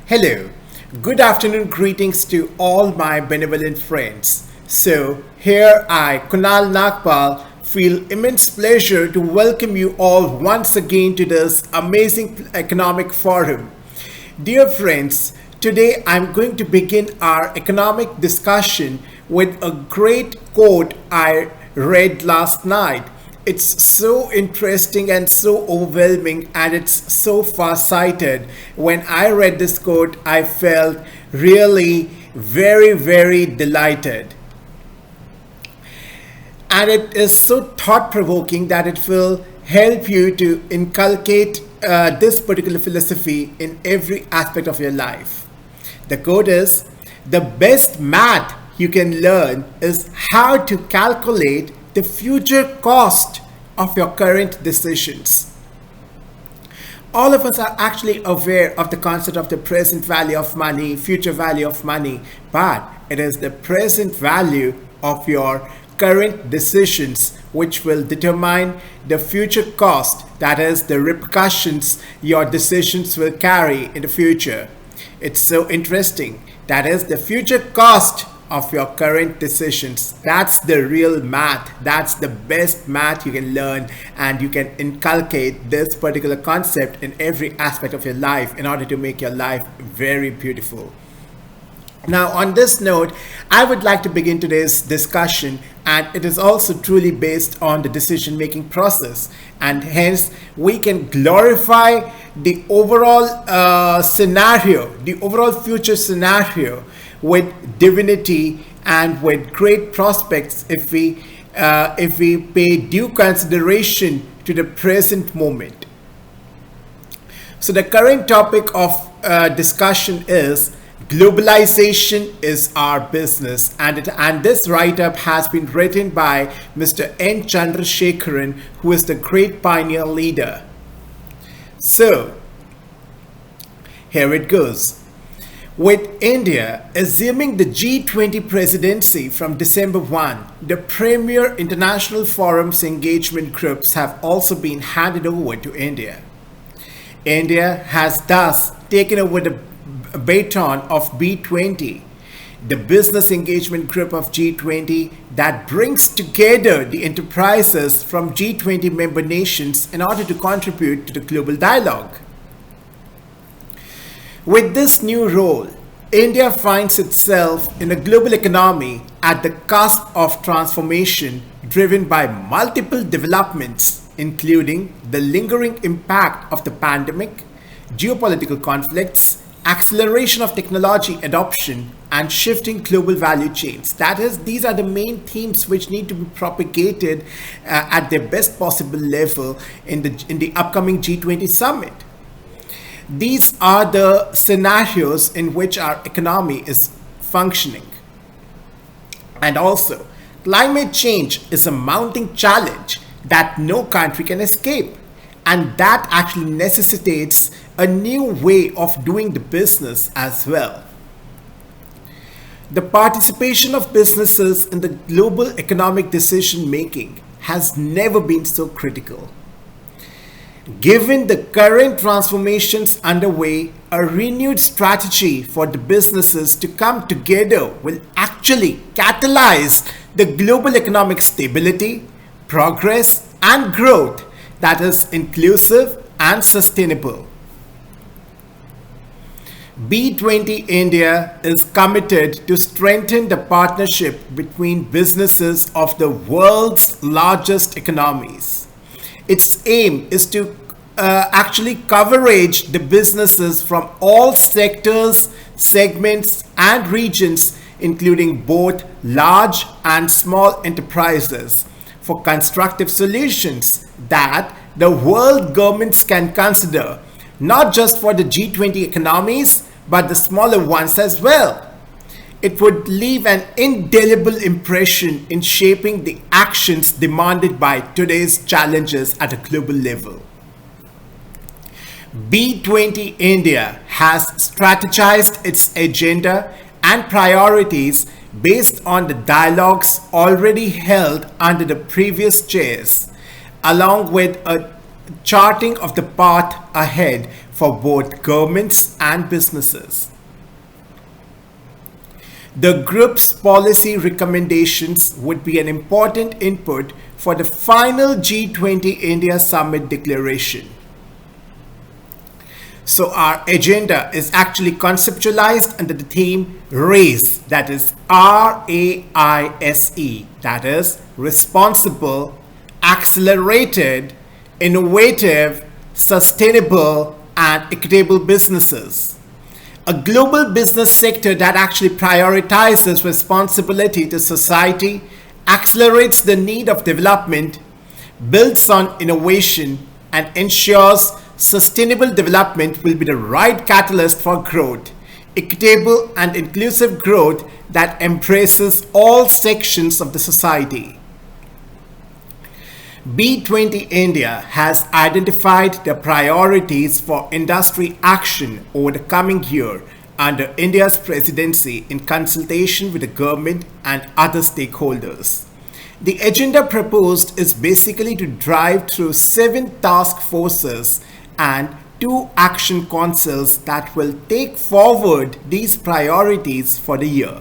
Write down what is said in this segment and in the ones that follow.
Hello, good afternoon, greetings to all my benevolent friends. So, here I, Kunal Nagpal, feel immense pleasure to welcome you all once again to this amazing economic forum. Dear friends, today I'm going to begin our economic discussion with a great quote I read last night. It's so interesting and so overwhelming, and it's so far-sighted. When I read this quote, I felt really very delighted. And it is so thought-provoking that it will help you to inculcate this particular philosophy in every aspect of your life. The quote is, "The best math you can learn is how to calculate the future cost of your current decisions." All of us are actually aware of the concept of the present value of money, future value of money, but it is the present value of your current decisions which will determine the future cost, that is, the repercussions your decisions will carry in the future. It's so interesting. That is the future cost of your current decisions. That's the real math. That's the best math you can learn, and you can inculcate this particular concept in every aspect of your life in order to make your life very beautiful. Now, on this note, I would like to begin today's discussion, and it is also truly based on the decision-making process, and hence we can glorify the overall scenario, the overall future scenario with divinity and with great prospects if we pay due consideration to the present moment. So the current topic of discussion is globalization is our business, and this write-up has been written by Mr. N. Chandrasekharan, who is the great pioneer leader. So here it goes. With India assuming the G20 presidency from December 1, the premier international forums engagement groups have also been handed over to India. India has thus taken over the baton of B20, the business engagement group of G20 that brings together the enterprises from G20 member nations in order to contribute to the global dialogue. With this new role, India finds itself in a global economy at the cusp of transformation driven by multiple developments, including the lingering impact of the pandemic, geopolitical conflicts, acceleration of technology adoption, and shifting global value chains. That is, these are the main themes which need to be propagated at their best possible level in the upcoming G20 summit. These are the scenarios in which our economy is functioning. And also, climate change is a mounting challenge that no country can escape, and that actually necessitates a new way of doing the business as well. The participation of businesses in the global economic decision making has never been so critical. Given the current transformations underway, a renewed strategy for the businesses to come together will actually catalyze the global economic stability, progress, and growth that is inclusive and sustainable. B20 India is committed to strengthen the partnership between businesses of the world's largest economies. Its aim is to actually coverage the businesses from all sectors, segments, and regions, including both large and small enterprises, for constructive solutions that the world governments can consider, not just for the G20 economies, but the smaller ones as well. It would leave an indelible impression in shaping the actions demanded by today's challenges at a global level. B20 India has strategized its agenda and priorities based on the dialogues already held under the previous chairs, along with a charting of the path ahead for both governments and businesses. The group's policy recommendations would be an important input for the final G20 India Summit declaration. So our agenda is actually conceptualized under the theme RAISE, that is RAISE, that is responsible, accelerated, innovative, sustainable, and equitable businesses. A global business sector that actually prioritizes responsibility to society, accelerates the need of development, builds on innovation, and ensures sustainable development will be the right catalyst for growth, equitable and inclusive growth that embraces all sections of the society. B20 India has identified the priorities for industry action over the coming year under India's presidency in consultation with the government and other stakeholders. The agenda proposed is basically to drive through 7 task forces and 2 action councils that will take forward these priorities for the year.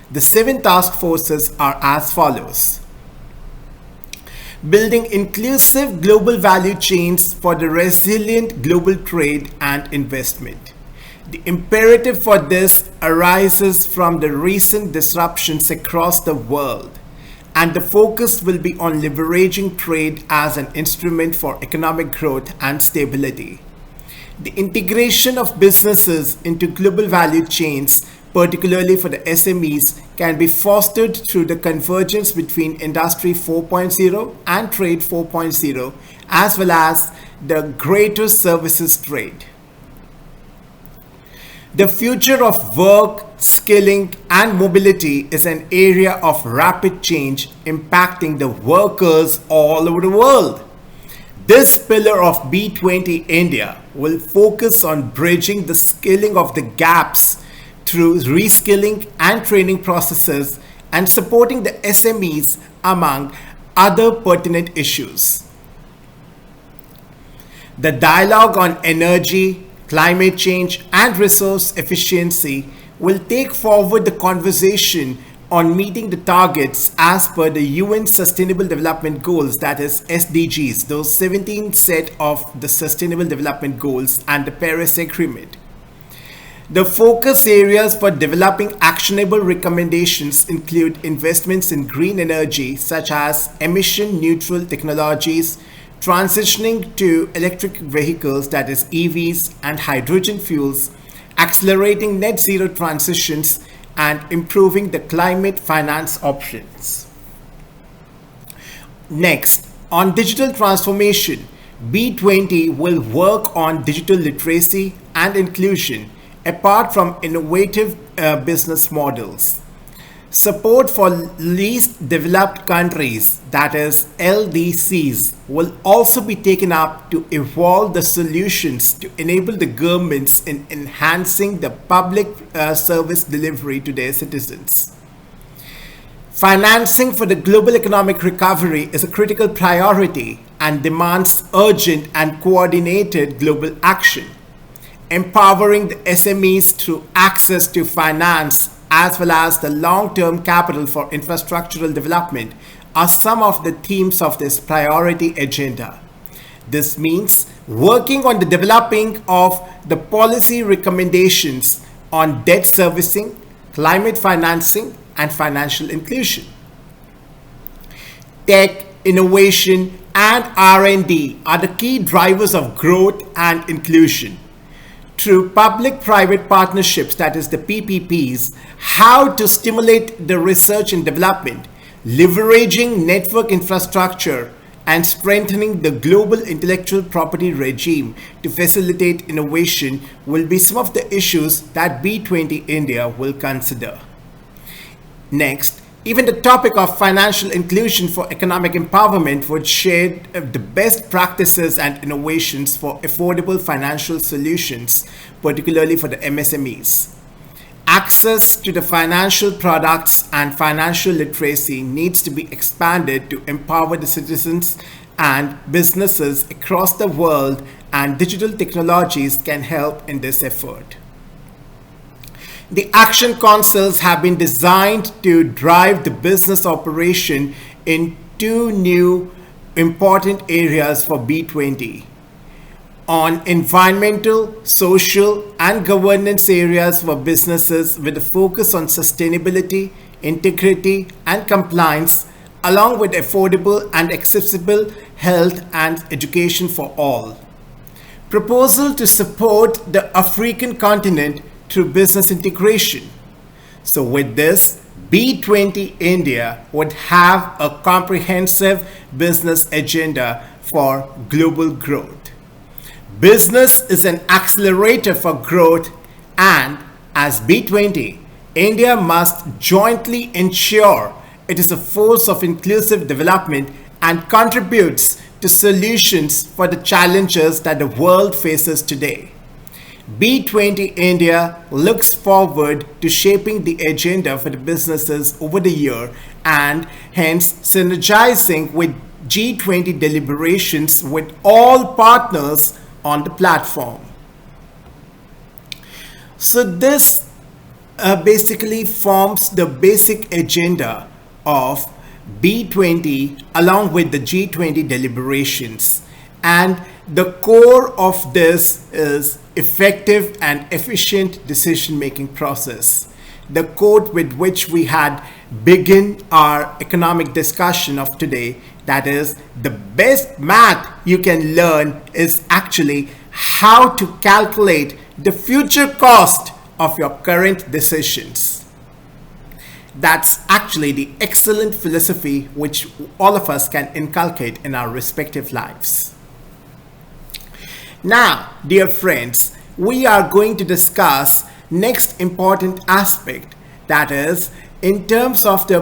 The 7 task forces are as follows. Building inclusive global value chains for the resilient global trade and investment. The imperative for this arises from the recent disruptions across the world, and the focus will be on leveraging trade as an instrument for economic growth and stability. The integration of businesses into global value chains, particularly for the SMEs, can be fostered through the convergence between Industry 4.0 and Trade 4.0, as well as the greater services trade. The future of work, skilling, and mobility is an area of rapid change impacting the workers all over the world. This pillar of B20 India will focus on bridging the skilling of the gaps through reskilling and training processes and supporting the SMEs among other pertinent issues. The dialogue on energy, climate change, and resource efficiency will take forward the conversation on meeting the targets as per the UN Sustainable Development Goals, that is SDGs, those 17 set of the Sustainable Development Goals and the Paris Agreement. The focus areas for developing actionable recommendations include investments in green energy such as emission-neutral technologies, transitioning to electric vehicles, that is EVs, and hydrogen fuels, accelerating net zero transitions, and improving the climate finance options. Next, on digital transformation, B20 will work on digital literacy and inclusion apart from innovative business models. Support for least developed countries, that is LDCs, will also be taken up to evolve the solutions to enable the governments in enhancing the public service delivery to their citizens. Financing for the global economic recovery is a critical priority and demands urgent and coordinated global action. Empowering the SMEs through access to finance as well as the long-term capital for infrastructural development are some of the themes of this priority agenda. This means working on the developing of the policy recommendations on debt servicing, climate financing, and financial inclusion. Tech, innovation, and R&D are the key drivers of growth and inclusion. Through public-private partnerships, that is the PPPs, how to stimulate the research and development, leveraging network infrastructure, and strengthening the global intellectual property regime to facilitate innovation will be some of the issues that B20 India will consider. Next, even the topic of financial inclusion for economic empowerment would share the best practices and innovations for affordable financial solutions, particularly for the MSMEs. Access to the financial products and financial literacy needs to be expanded to empower the citizens and businesses across the world and digital technologies can help in this effort. The action councils have been designed to drive the business operation in two new important areas for B20: on environmental, social, and governance areas for businesses with a focus on sustainability, integrity, and compliance, along with affordable and accessible health and education for all. Proposal to support the African continent through business integration. So with this, B20 India would have a comprehensive business agenda for global growth. Business is an accelerator for growth, and as B20, India must jointly ensure it is a force of inclusive development and contributes to solutions for the challenges that the world faces today. B20 India looks forward to shaping the agenda for the businesses over the year and hence synergizing with G20 deliberations with all partners on the platform. So this basically forms the basic agenda of B20 along with the G20 deliberations, and the core of this is effective and efficient decision-making process. The quote with which we had begin our economic discussion of today, that is, the best math you can learn is actually how to calculate the future cost of your current decisions. That's actually the excellent philosophy which all of us can inculcate in our respective lives. Now, dear friends, we are going to discuss next important aspect, that is, in terms of the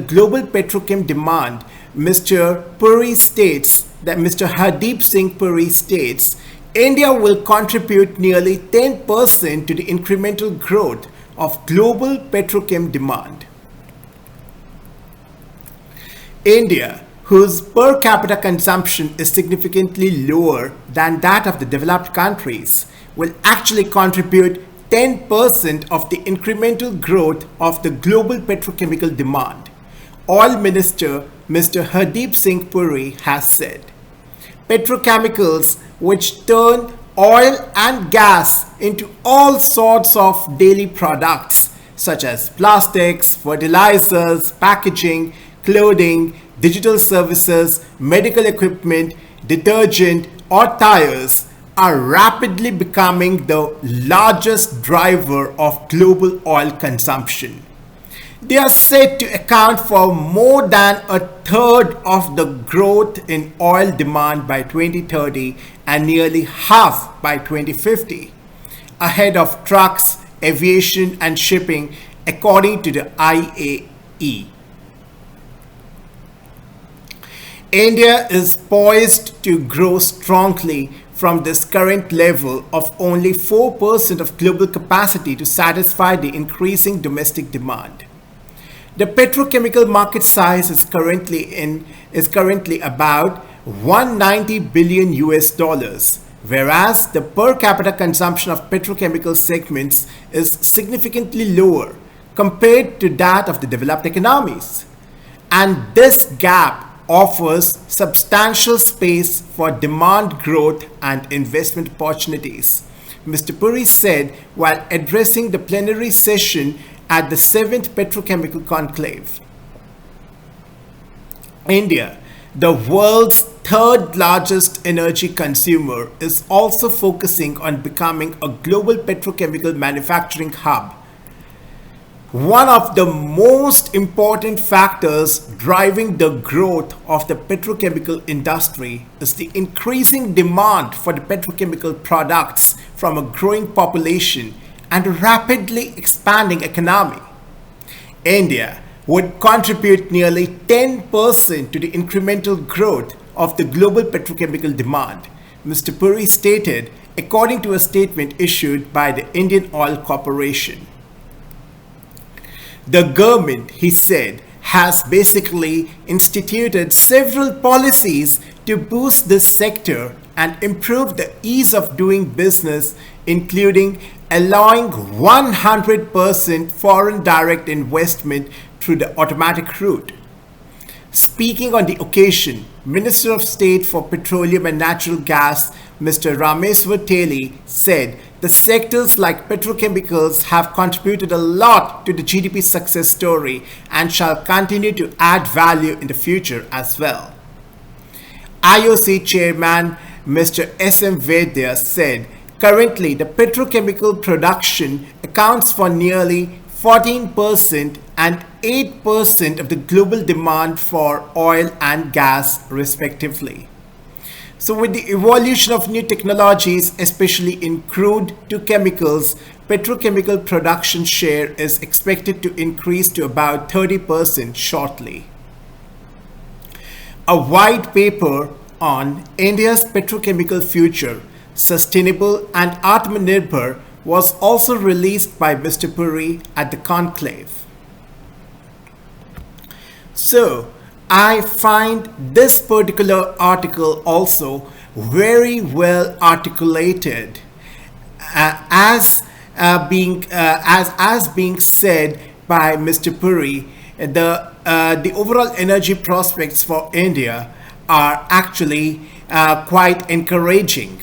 global petrochem demand. Mr. Puri states that Mr. Hardeep Singh Puri states India will contribute nearly 10% to the incremental growth of global petrochem demand. India, whose per capita consumption is significantly lower than that of the developed countries, will actually contribute 10% of the incremental growth of the global petrochemical demand. Oil Minister Mr. Hardeep Singh Puri has said. Petrochemicals, which turn oil and gas into all sorts of daily products such as plastics, fertilizers, packaging, clothing, digital services, medical equipment, detergent, or tires, are rapidly becoming the largest driver of global oil consumption. They are said to account for more than a third of the growth in oil demand by 2030 and nearly half by 2050, ahead of trucks, aviation, and shipping, according to the IAE. India is poised to grow strongly from this current level of only 4% of global capacity to satisfy the increasing domestic demand. The petrochemical market size is currently about 190 billion US dollars, whereas the per capita consumption of petrochemical segments is significantly lower compared to that of the developed economies. And this gap offers substantial space for demand growth and investment opportunities, Mr. Puri said while addressing the plenary session at the 7th Petrochemical Conclave. India, the world's third largest energy consumer, is also focusing on becoming a global petrochemical manufacturing hub. One of the most important factors driving the growth of the petrochemical industry is the increasing demand for the petrochemical products from a growing population and a rapidly expanding economy. India would contribute nearly 10% to the incremental growth of the global petrochemical demand, Mr. Puri stated, according to a statement issued by the Indian Oil Corporation. The government, he said, has basically instituted several policies to boost this sector and improve the ease of doing business, including allowing 100% foreign direct investment through the automatic route. Speaking on the occasion, Minister of State for Petroleum and Natural Gas, Mr. Rltd, said the sectors like petrochemicals have contributed a lot to the GDP success story and shall continue to add value in the future as well. IOC Chairman Mr. S.M. Vaidya said, currently the petrochemical production accounts for nearly 14% and 8% of the global demand for oil and gas respectively. So with the evolution of new technologies, especially in crude to chemicals, petrochemical production share is expected to increase to about 30% shortly. A white paper on India's petrochemical future, sustainable and Atmanirbhar, was also released by Mr. Puri at the conclave. So, I find this particular article also very well articulated, as being said by Mr. Puri. The overall energy prospects for India are actually quite encouraging.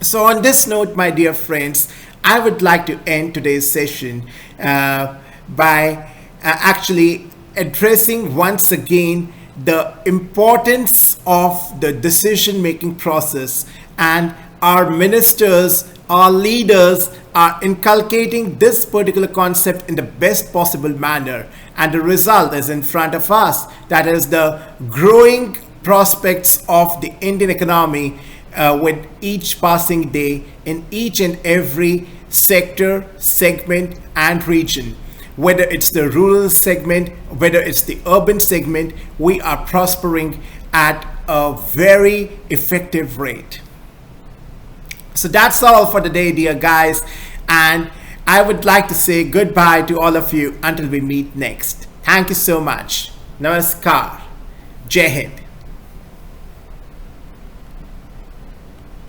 So on this note, my dear friends, I would like to end today's session by actually addressing once again the importance of the decision-making process, and our ministers, our leaders are inculcating this particular concept in the best possible manner, and the result is in front of us. That is the growing prospects of the Indian economy with each passing day in each and every sector, segment and region. Whether it's the rural segment, whether it's the urban segment, we are prospering at a very effective rate. So that's all for today, dear guys, and I would like to say goodbye to all of you until we meet next. Thank you so much. Namaskar. Jai Hind.